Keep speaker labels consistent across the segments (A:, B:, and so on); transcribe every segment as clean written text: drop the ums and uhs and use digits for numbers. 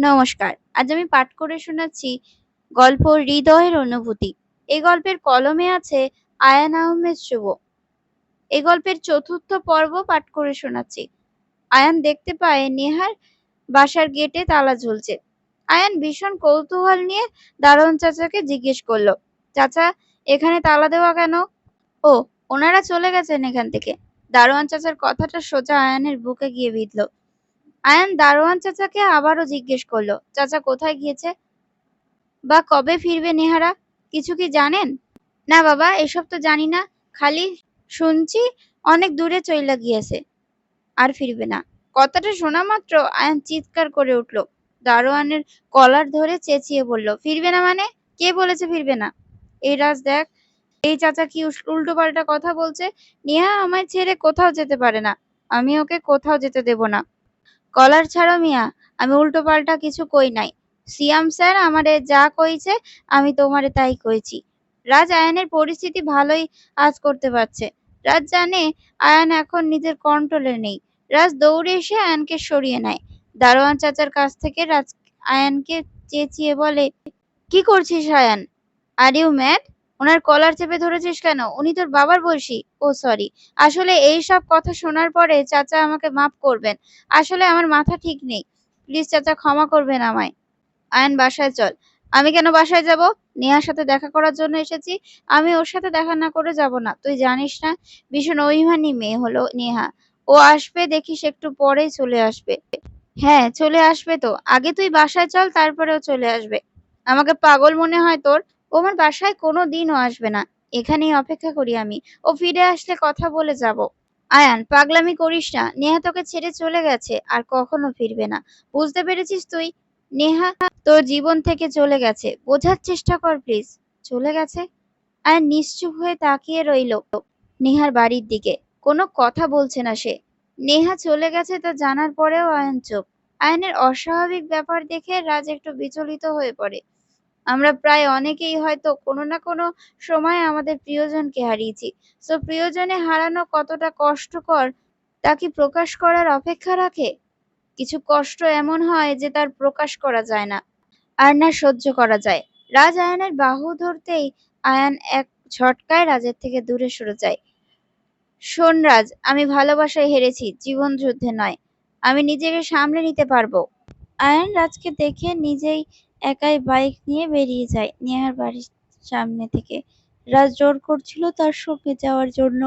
A: নমস্কার। আজ আমি পাঠ করে শোনাচ্ছি গল্প হৃদয়ের অনুভূতি। এই গল্পের কলমে আছে আয়ান আহমেদ শুভ। এই গল্পের চতুর্থ পর্ব পাঠ করে শোনাচ্ছি। আয়ান দেখতে পায় নেহার বাসার গেটে তালা ঝুলছে। আয়ান ভীষণ কৌতূহল নিয়ে দারোয়ান চাচাকে জিজ্ঞেস করলো, চাচা, এখানে তালা দেওয়া কেন? ও, ওনারা চলে গেছেন এখান থেকে। দারোয়ান চাচার কথাটা সোজা আয়ানের বুকে গিয়ে বিঁধল। আয়ান দারোয়ান চাচাকে আবারও জিজ্ঞেস করলো, চাচা কোথায় গিয়েছে বা কবে ফিরবে নেহারা? কিছু কি জানেন? না বাবা, এসব তো জানি না। খালি শুনছি অনেক দূরে চইলা গিয়েছে, আর ফিরবে না। কথাটা শোনা মাত্র আয়ান চিৎকার করে উঠল। দারোয়ানের কলার ধরে চেঁচিয়ে বলল, ফিরবে না মানে? কে বলেছে ফিরবে না? এই রাজ দেখ, এই চাচা কি উল্টো পাল্টা কথা বলছে। নেহা আমায় ছেড়ে কোথাও যেতে পারে না। আমি ওকে কোথাও যেতে দেব না। কলার ছাড়ো মিয়া, আমি উল্টো পাল্টা কিছু কই নাই। সিয়াম স্যার আমারে যা কইছে আমি তোমারে তাই কইছি। রাজ আয়ানের পরিস্থিতি ভালোই আঁচ করতে পারছে। রাজ জানে আয়ান এখন নিজের কন্ট্রোলে নেই। রাজ দৌড়ে এসে আয়ানকে সরিয়ে নেয়। দারোয়ান চাচার কাছ থেকে রাজ আয়ানকে চেঁচিয়ে বলে, কি করছিস আয়ান? Are you mad? ওনার কলার চেপে ধরেছিস কেন? উনি তোর বাবার বয়সী। ও সরি। আসলে এই সব কথা শোনার পরে চাচা আমাকে মাফ করবেন। আসলে আমার মাথা ঠিক নেই। প্লিজ চাচা, ক্ষমা করবেন আমায়। আয়ান, বাসায় চল। আমি কেন বাসায় যাব? নেহার সাথে দেখা করার জন্য এসেছি। আমি ওর সাথে দেখা না করে যাব না। তুই জানিস না, ভীষণ অভিমানী মেয়ে হলো নেহা। ও আসবে দেখিস, একটু পরেই চলে আসবে। হ্যাঁ, চলে আসবে তো। আগে তুই বাসায় চল, তারপরে ও চলে আসবে। আমাকে পাগল মনে হয় তোর? ও আমার বাসায় কোনো দিনও আসবে না। এখানেই অপেক্ষা করি আমি। ও ফিরে আসলে কথা বলে যাব। আয়ান, পাগলামি করিস না। নেহা তোকে ছেড়ে চলে গেছে, আর কখনো ফিরবে না। বুঝতে পেরেছিস তুই? নেহা তোর জীবন থেকে চলে গেছে। বোঝার চেষ্টা কর প্লিজ। চলে গেছে? আয়ান নিশ্চুপ হয়ে তাকিয়ে রইল নেহার বাড়ির দিকে। কোনো কথা বলছে না সে। নেহা চলে গেছে তা জানার পরেও আয়ান চুপ। আয়ানের অস্বাভাবিক ব্যাপার দেখে রাজ একটু বিচলিত হয়ে পড়ে। আমরা প্রায় অনেকেই হয়তো কোনো না কোনো সময় আমাদের প্রিয়জনকে হারিয়েছি। তো প্রিয়জনে হারানো কতটা কষ্টকর তা কি প্রকাশ করার অপেক্ষা রাখে? কিছু কষ্ট এমন হয় যে তার প্রকাশ করা যায় না, আর না সহ্য করা যায়। রাজ আয়ানের বাহু ধরতেই আয়ান এক ঝটকায় রাজের থেকে দূরে সরে যায়। শোন রাজ, আমি ভালোবাসায় হেরেছি, জীবন যুদ্ধে নয়। আমি নিজেকে সামলে নিতে পারবো। আয়ান রাজকে দেখে নিজেই একাই বাইক নিয়ে বেরিয়ে যায় নেহার বাড়ির সামনে থেকে। রাজ জোর করছিল তার সঙ্গে যাওয়ার জন্য,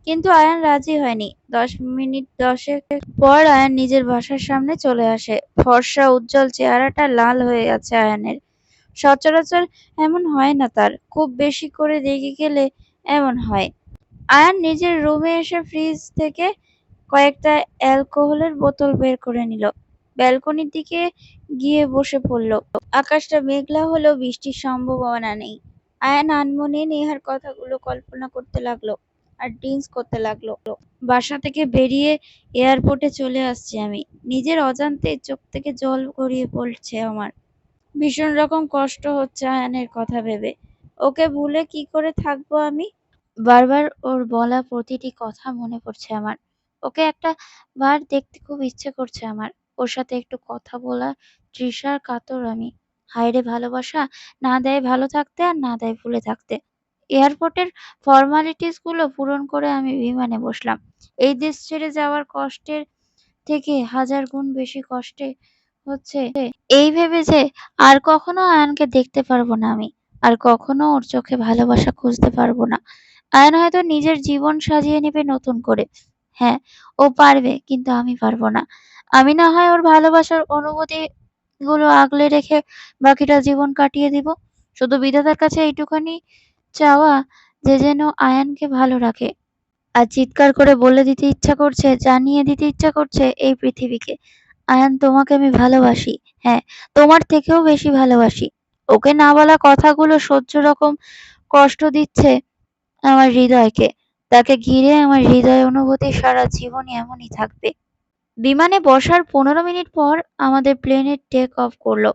A: কিন্তু আয়ান রাজি হয়নি। 10 মিনিট পর আয়ান নিজের বাসার সামনে চলে আসে। ফর্সা উজ্জ্বল চেহারাটা লাল হয়ে আছে আয়ানের। সচরাচর এমন হয় না তার, খুব বেশি করে রেগে গেলে এমন হয়। আয়ান নিজের রুমে এসে ফ্রিজ থেকে কয়েকটা অ্যালকোহলের বোতল বের করে নিল। ব্যালকনির দিকে গিয়ে বসে পড়ল। আকাশটা মেঘলা হলেও বৃষ্টির সম্ভাবনা নেই। আয়ান আনমনে নেহার কথাগুলো কল্পনা করতে লাগলো আর ড্রিঙ্কস করতে লাগলো। বাসা থেকে বেরিয়ে এয়ারপোর্টে চলে আসছি আমি। নিজের অজান্তে চোখ থেকে জল গড়িয়ে পড়ছে আমার। ভীষণ রকম কষ্ট হচ্ছে আয়ানের কথা ভেবে। ওকে ভুলে কি করে থাকবো আমি? বারবার ওর বলা প্রতিটি কথা মনে পড়ছে আমার। ওকে একটা বার দেখতে খুব ইচ্ছে করছে আমার। ওর সাথে একটু কথা বলা তৃষার কাতর আমি। হায়রে ভালোবাসা, না দেয় ভালো থাকতে আর না দেয় ভুলে থাকতে। এয়ারপোর্টের ফর্মালিটিস গুলো পূরণ করে আমি বিমানে বসলাম। এই দেশ ছেড়ে যাওয়ার কষ্টের থেকে হাজার গুণ বেশি কষ্টে হচ্ছে এই ভেবে যে আর কখনো আয়ানকে দেখতে পারবো না আমি। আর কখনো ওর চোখে ভালোবাসা খুঁজতে পারবো না। আয়ান হয়তো নিজের জীবন সাজিয়ে নেবে নতুন করে। হ্যাঁ, ও পারবে, কিন্তু আমি পারবো না। আমি না হয় ওর ভালোবাসার অনুভূতি গুলো আগলে রেখে বাকিটা জীবন কাটিয়ে দিব। শুধু বিধাতার কাছে এইটুখানি চাওয়া, যে যেন আয়ানকে ভালো রাখে। আর চিৎকার করে বলে দিতে ইচ্ছা করছে, জানিয়ে দিতে ইচ্ছা করছে এই পৃথিবীকে, আয়ান, তোমাকে আমি ভালোবাসি। হ্যাঁ, তোমার থেকেও বেশি ভালোবাসি। ওকে না বলা কথাগুলো সহ্য রকম কষ্ট দিচ্ছে আমার হৃদয়কে। তাকে ঘিরে আমার হৃদয় অনুভূতি সারা জীবনই এমনই থাকবে। বিমানে বসার 15 মিনিট পর আমাদের প্লেনের টেক অফ করলো।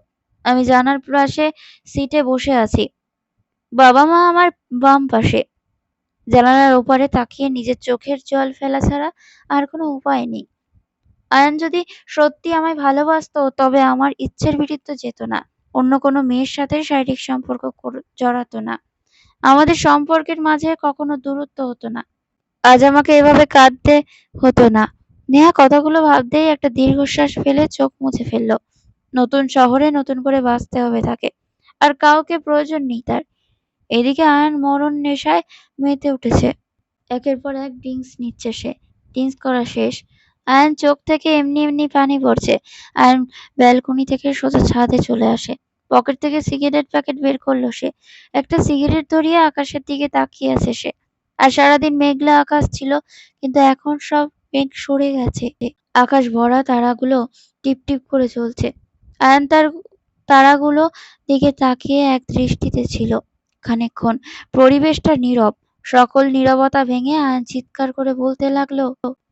A: আমি জানালার পাশে সিটে বসে আছি। বাবা মা আমার বাম পাশে। জানালার ওপারে তাকিয়ে নিজের চোখের জল ফেলা ছাড়া আর কোনো উপায় নেই। আয়ান যদি সত্যি আমায় ভালোবাসতো তবে আমার ইচ্ছের বিরুদ্ধে যেত না। অন্য কোনো মেয়ের সাথে শারীরিক সম্পর্ক জড়াতো না। আমাদের সম্পর্কের মাঝে কখনো দূরত্ব হতো না। আজ আমাকে এভাবে কাঁদতে হতো না। নেহা কথাগুলো ভাবতেই একটা দীর্ঘশ্বাস ফেলে চোখ মুছে ফেলল। নতুন শহরে নতুন করে বাঁচতে হবে তাকে। আর কাউকে প্রয়োজন নেই তার। এদিকে আয়ান মরণ নেশায় মেতে উঠেছে। একের পর এক ড্রিঙ্কস নিচ্ছে সে। ড্রিঙ্কস করা শেষ। আয়ান চোখ থেকে এমনি এমনি পানি পড়ছে। আয়ান ব্যালকনি থেকে সোজা ছাদে চলে আসে। পকেট থেকে সিগারেট প্যাকেট বের করলো সে। একটা সিগারেট ধরিয়ে আকাশের দিকে তাকিয়ে আছে সে। আর সারাদিন মেঘলা আকাশ ছিল, কিন্তু এখন সব মেঘ সরে গেছে। আকাশ ভরা তারাগুলো টিপ টিপ করে চলছে। আয়ান তার তারাগুলো দিকে তাকিয়ে এক দৃষ্টিতে ছিল খানিকক্ষণ। পরিবেশটা নীরব। সকল নীরবতা ভেঙে আয়ান চিৎকার করে বলতে লাগলো,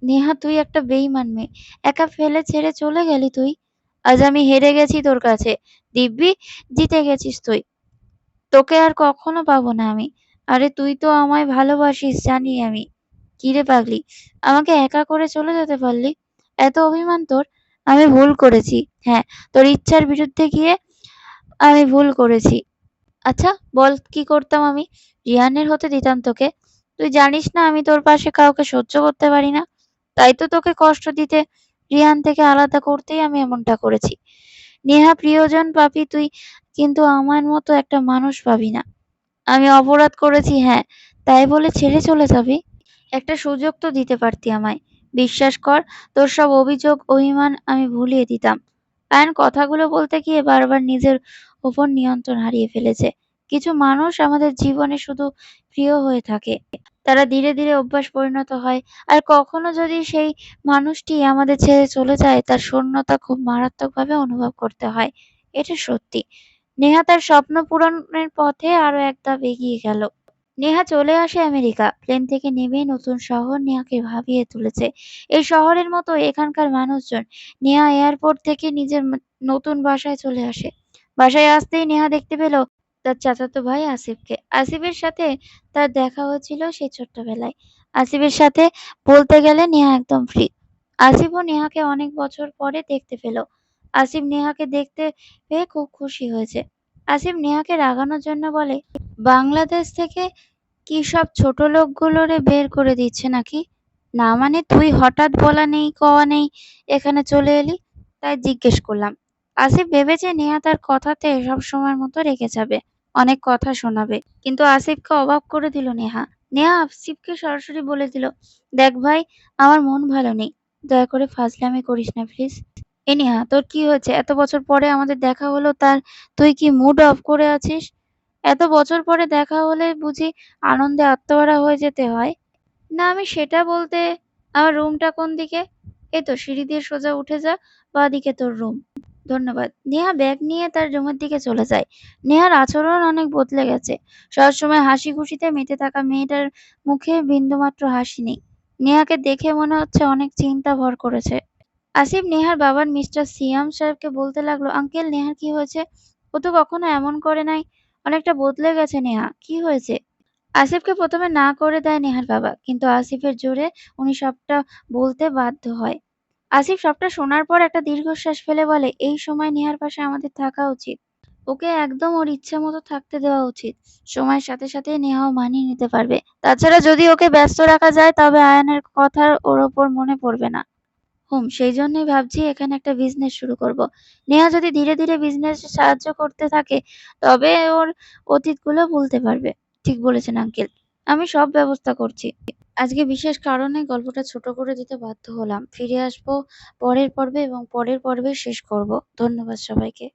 A: নেহা তুই একটা বেইমান মেয়ে। একা ফেলে ছেড়ে চলে গেলি তুই। আজ আমি হেরে গেছি তোর কাছে। দিব্যি জিতে গেছিস তুই। তোকে আর কখনো পাবো না আমি। আরে তুই তো আমায় ভালোবাসিস জানি আমি। কিরে পাগলি, আমাকে একা করে চলে যেতে পারলি? এত অভিমান তোর? আমি ভুল করেছি। হ্যাঁ, তোর ইচ্ছার বিরুদ্ধে গিয়ে আমি ভুল করেছি। আচ্ছা বল কি করতাম আমি? রিহানের হতে দিতাম তোকে। তুই জানিস না আমি তোর পাশে কাউকে সহ্য করতে পারি না। তাই তো তোকে কষ্ট দিতে, রিহান থেকে আলাদা করতেই আমি এমনটা করেছি। নেহা প্রিয়জন পাবি তুই, কিন্তু আমার মতো একটা মানুষ পাবি না। আমি অপরাধ করেছি হ্যাঁ, তাই বলে ছেড়ে চলে যাবি? একটা সুযোগ তো দিতে পারতি আমায়। বিশ্বাস কর, তোর সব অভিযোগ অভিমান আমি ভুলিয়ে দিতাম। আয়ন কথাগুলো বলতে গিয়ে বারবার নিজের উপর নিয়ন্ত্রণ হারিয়ে ফেলেছে। কিছু মানুষ আমাদের জীবনে শুধু প্রিয় হয়ে থাকে। তারা ধীরে ধীরে অভ্যাস পরিণত হয়। আর কখনো যদি সেই মানুষটি আমাদের ছেড়ে চলে যায়, তার শূন্যতা খুব মারাত্মকভাবে অনুভব করতে হয়। এটা সত্যি। নেহা তার স্বপ্ন পূরণের পথে আরো এক ধাপ এগিয়ে গেল। নেহা চলে আসে আমেরিকা। প্লেন থেকে নেমেই নতুন শহর নেহাকে ভাবিয়ে তুলেছে। এই শহরের মতো এখানকার মানুষজন। নেহা এয়ারপোর্ট থেকে নিজের নতুন বাসায় চলে আসে। বাসায় আসতেই নেহা দেখতে পেল তার চাচাতো ভাই আসিফকে। আসিফের সাথে তার দেখা হয়েছিল সেই ছোট্টবেলায়। আসিফের সাথে বলতে গেলে নেহা একদম ফ্রি। আসিফও নেহাকে অনেক বছর পরে দেখতে পেল। আসিফ নেহাকে দেখতে পেয়ে খুব খুশি হয়েছে। আসিফ নেহাকে রাগানোর জন্য বলে, বাংলাদেশ থেকে কি সব ছোট লোকগুলোরে বের করে দিচ্ছে নাকি? না মানে তুই হঠাৎ বলা নেই কওয়া নেই এখানে চলে এলি, তাই জিজ্ঞেস করলাম। আসিফ ভেবেছে নেহা তার কথাতে সব সময়ের মতো রেখে যাবে, অনেক কথা শোনাবে, কিন্তু আসিফকে অবাক করে দিল নেহা। নেহা আসিফকে সরাসরি বলে দিল, দেখ ভাই, আমার মন ভালো নেই, দয়া করে ফাজলামি করিস না প্লিজ। এ নেহা তোর কি হয়েছে? এত বছর পরে আমাদের দেখা হলো, তার তুই কি মুড অফ করে আছিস? এত বছর পরে দেখা হলে বুঝি আনন্দে আত্মহারা হয়ে যেতে হয়? না আমি সেটা বলতে, আমার রুমটা কোন দিকে? এই তো সিঁড়ি দিয়ে সোজা উঠে যা, বাঁদিকে তোর রুম। ধন্যবাদ। নেহা ব্যাগ নিয়ে তার রুমের দিকে চলে যায়। নেহার আচরণ অনেক বদলে গেছে। সবসময় হাসি খুশিতে মেতে থাকা মেয়েটার মুখে বিন্দুমাত্র হাসি নেই। নেহাকে দেখে মনে হচ্ছে অনেক চিন্তা ভর করেছে। আসিফ নেহার বাবার মিস্টার সিয়াম সাহেবকে বলতে লাগলো, আঙ্কেল নেহার কি হয়েছে? ও তো কখনো এমন করে নাই। অনেকটা বদলে গেছে নেহা, কি হয়েছে? আসিফকে প্রথমে না করে দেয় নেহার বাবা, কিন্তু আসিফের জোরে উনি সবটা বলতে বাধ্য হয়। আসিফ সবটা শোনার পর একটা দীর্ঘশ্বাস ফেলে বলে, এই সময় নেহার পাশে আমাদের থাকা উচিত। ওকে একদম ওর ইচ্ছে মতো থাকতে দেওয়া উচিত। সময়ের সাথে সাথে নেহাও মানিয়ে নিতে পারবে। তাছাড়া যদি ওকে ব্যস্ত রাখা যায় তবে আয়ানের কথা ওর ওপর মনে পড়বে না। সেই জন্যই ভাবছি এখানে একটা বিজনেস শুরু করব। নেহা যদি ধীরে ধীরে বিজনেসে সাহায্য করতে থাকে তবে ওর অতীতগুলো ভুলতে পারবে। ঠিক বলেছেন আঙ্কেল, আমি সব ব্যবস্থা করছি। আজকে বিশেষ কারণে গল্পটা ছোট করে দিতে বাধ্য হলাম। ফিরে আসবো পরের পর্বে এবং পরের পর্বে শেষ করব। ধন্যবাদ সবাইকে।